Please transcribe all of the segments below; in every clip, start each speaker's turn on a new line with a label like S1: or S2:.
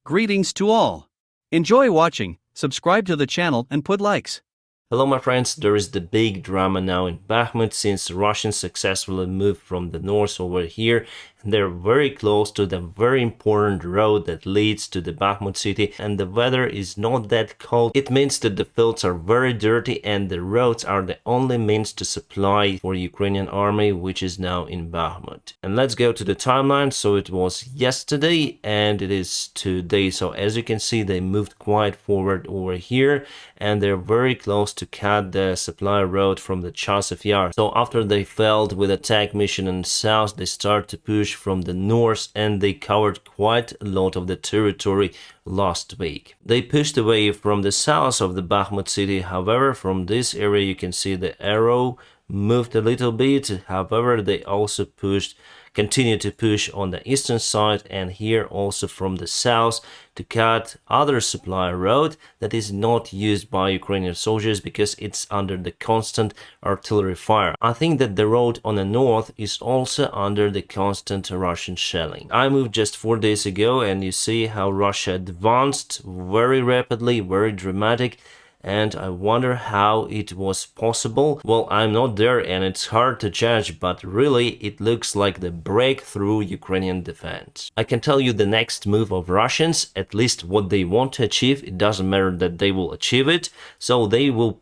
S1: Greetings to all. Enjoy watching, subscribe to the channel and put likes.
S2: Hello my friends, there is the big drama now in Bakhmut since the Russians successfully moved from the north over here and they're very close to the very important road that leads to the Bakhmut city, and the weather is not that cold. It means that the fields are very dirty and the roads are the only means to supply for Ukrainian army, which is now in Bakhmut. And let's go to the timeline. So it was yesterday and it is today. So as you can see, they moved quite forward over here and they're very close to cut the supply road from the Chasiv Yar. So after they failed with attack mission in the south, they start to push from the north and they covered quite a lot of the territory last week. They pushed away from the south of the Bakhmut city. However, from this area you can see the arrow moved a little bit. However, they also continue to push on the eastern side and here also from the south to cut other supply road that is not used by Ukrainian soldiers because it's under the constant artillery fire. I think that the road on the north is also under the constant Russian shelling. I moved just 4 days ago and you see how Russia advanced very rapidly, very dramatic. And I wonder how it was possible. Well, I'm not there and it's hard to judge, but really it looks like the breakthrough Ukrainian defense. I can tell you the next move of Russians, at least what they want to achieve, it doesn't matter that they will achieve it. So they will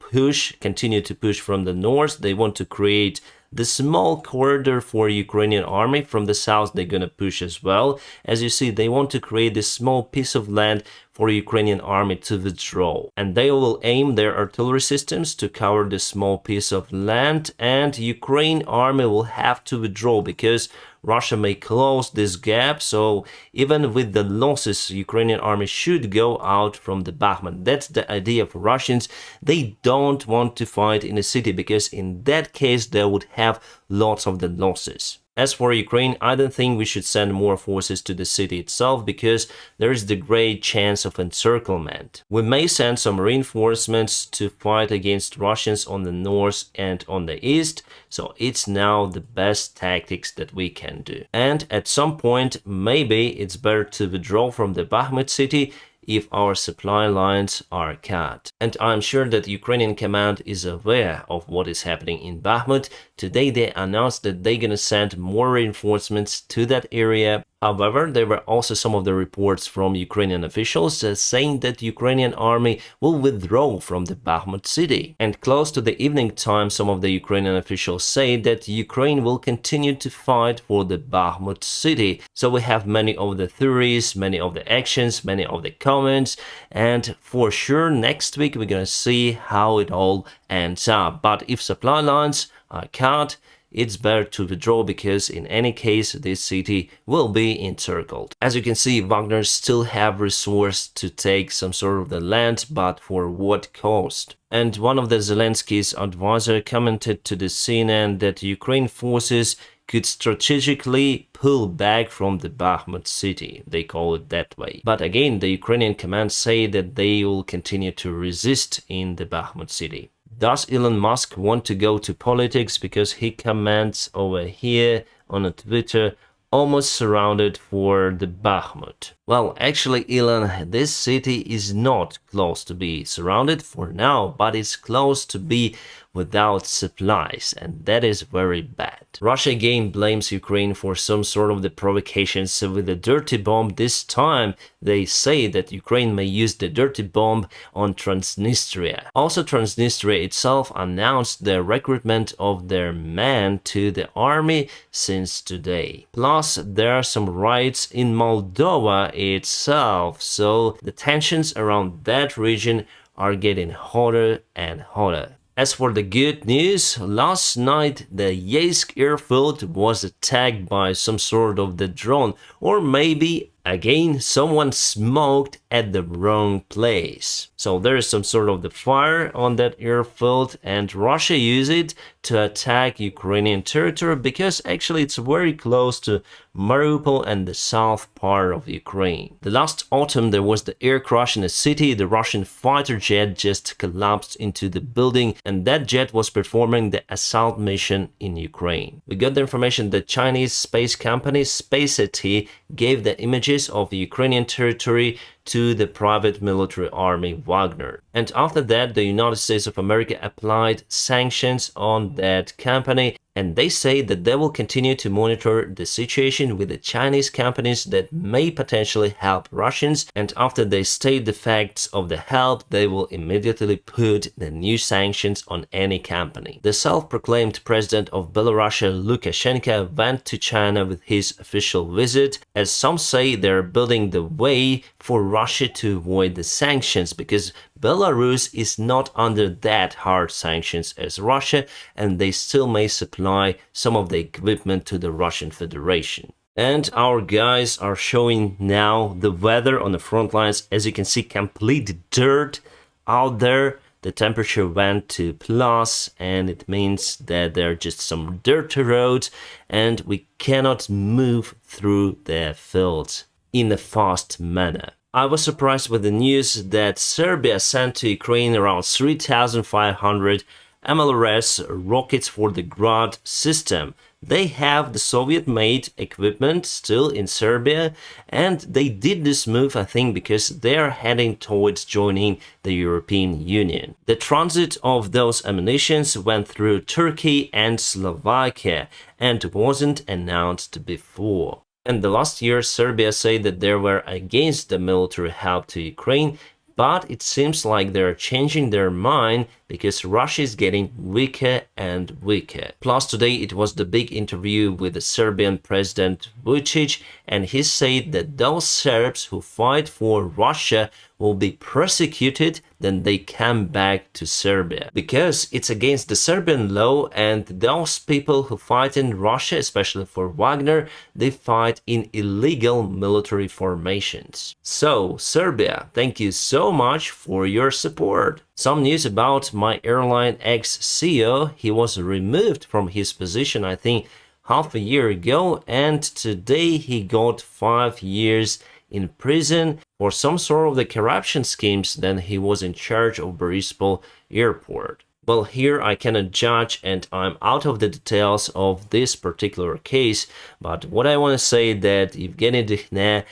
S2: continue to push from the north. They want to create the small corridor for Ukrainian army. From the south they're gonna push as well. As you see, they want to create this small piece of land for Ukrainian army to withdraw, and they will aim their artillery systems to cover this small piece of land, and Ukraine army will have to withdraw because Russia may close this gap. So even with the losses, Ukrainian army should go out from the Bakhmut. That's the idea for Russians. They don't want to fight in a city because in that case they would have lots of the losses. As for Ukraine, I don't think we should send more forces to the city itself because there is the great chance of encirclement. We may send some reinforcements to fight against Russians on the north and on the east, so it's now the best tactics that we can do. And at some point, maybe it's better to withdraw from the Bakhmut city if our supply lines are cut. And I'm sure that Ukrainian command is aware of what is happening in Bakhmut. Today they announced that they're gonna send more reinforcements to that area. However, there were also some of the reports from Ukrainian officials saying that Ukrainian army will withdraw from the Bakhmut city. And close to the evening time, some of the Ukrainian officials say that Ukraine will continue to fight for the Bakhmut city. So we have many of the theories, many of the actions, many of the comments, and for sure next week we're gonna see how it all ends up. But if supply lines are cut, it's better to withdraw because in any case this city will be encircled. As you can see, Wagner still have resource to take some sort of the land, but for what cost? And one of the Zelensky's advisor commented to the CNN that Ukraine forces could strategically pull back from the Bakhmut city. They call it that way. But again, the Ukrainian command say that they will continue to resist in the Bakhmut city. Does Elon Musk want to go to politics because he comments over here on Twitter, almost surrounded for the Bakhmut? Well, actually, Elon, this city is not close to be surrounded for now, but it's close to be without supplies, and that is very bad. Russia again blames Ukraine for some sort of the provocations with a dirty bomb. This time they say that Ukraine may use the dirty bomb on Transnistria. Also, Transnistria itself announced the recruitment of their men to the army since today. Plus, there are some riots in Moldova itself, so the tensions around that region are getting hotter and hotter. As for the good news, last night the Yeysk airfield was attacked by some sort of the drone, or maybe again someone smoked at the wrong place. So there is some sort of the fire on that airfield and Russia used it to attack Ukrainian territory because actually it's very close to Mariupol and the south part of Ukraine. The last autumn there was the air crash in the city. The Russian fighter jet just collapsed into the building and that jet was performing the assault mission in Ukraine. We got the information that Chinese space company SpaceX gave the images purchase of Ukrainian territory to the private military army Wagner. And after that, the United States of America applied sanctions on that company, and they say that they will continue to monitor the situation with the Chinese companies that may potentially help Russians, and after they state the facts of the help, they will immediately put the new sanctions on any company. The self-proclaimed president of Belarus, Lukashenko, went to China with his official visit, as some say they're building the way for Russia to avoid the sanctions, because Belarus is not under that hard sanctions as Russia, and they still may supply some of the equipment to the Russian Federation. And our guys are showing now the weather on the front lines. As you can see, complete dirt out there. The temperature went to plus, and it means that there are just some dirty roads and we cannot move through the fields in a fast manner. I was surprised with the news that Serbia sent to Ukraine around 3,500 MLRS rockets for the Grad system. They have the Soviet-made equipment still in Serbia, and they did this move, I think, because they are heading towards joining the European Union. The transit of those ammunitions went through Turkey and Slovakia and wasn't announced before. And the last year, Serbia said that they were against the military help to Ukraine, but it seems like they're changing their mind because Russia is getting weaker and weaker. Plus today it was the big interview with the Serbian President Vučić, and he said that those Serbs who fight for Russia will be persecuted, then they come back to Serbia. Because it's against the Serbian law, and those people who fight in Russia, especially for Wagner, they fight in illegal military formations. So, Serbia, thank you so much for your support. Some news about my airline ex-CEO. He was removed from his position, I think, half a year ago, and today he got 5 years in prison for some sort of the corruption schemes. Then he was in charge of Borispol airport. Well, here I cannot judge and I'm out of the details of this particular case, but what I want to say that Evgeny Dikhne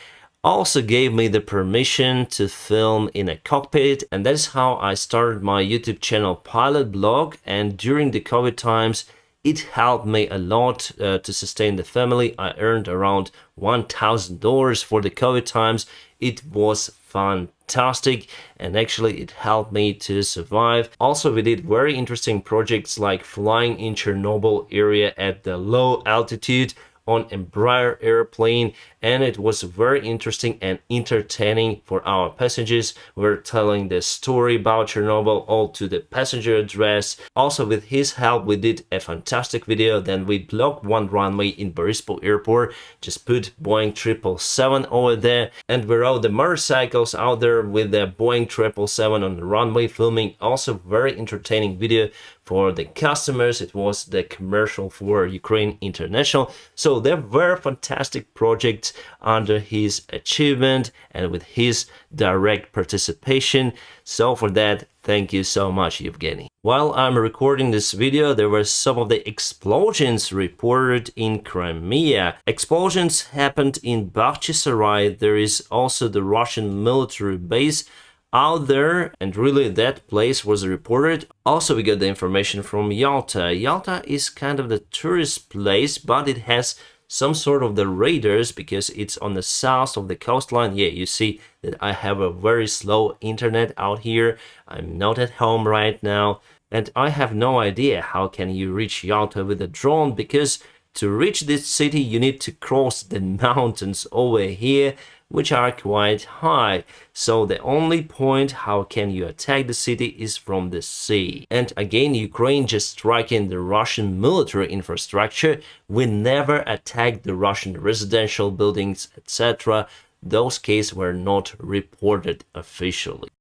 S2: also gave me the permission to film in a cockpit, and that's how I started my YouTube channel Pilot Blog. And during the COVID times, it helped me a lot to sustain the family. I earned around $1,000 for the COVID times. It was fantastic, and actually it helped me to survive. Also, we did very interesting projects like flying in Chernobyl area at the low altitude on Embraer airplane, and it was very interesting and entertaining for our passengers. We're telling the story about Chernobyl all to the passenger address. Also, with his help, we did a fantastic video. Then we blocked one runway in Borispol airport, just put Boeing 777 over there, and we rode the motorcycles out there with the Boeing 777 on the runway filming. Also, very entertaining video for the customers. It was the commercial for Ukraine International. So there were fantastic projects under his achievement and with his direct participation. So for that, thank you so much, Evgeny. While I'm recording this video, there were some of the explosions reported in Crimea. Explosions happened in Bakhchisarai. There is also the Russian military base out there, and really that place was reported. Also, we got the information from Yalta. Yalta is kind of the tourist place, but it has some sort of the radars because it's on the south of the coastline. Yeah, you see that I have a very slow internet out here. I'm not at home right now, and I have no idea how can you reach Yalta with a drone, because to reach this city you need to cross the mountains over here, which are quite high. So the only point how can you attack the city is from the sea. And again, Ukraine just striking the Russian military infrastructure. We never attacked the Russian residential buildings, etc. Those cases were not reported officially.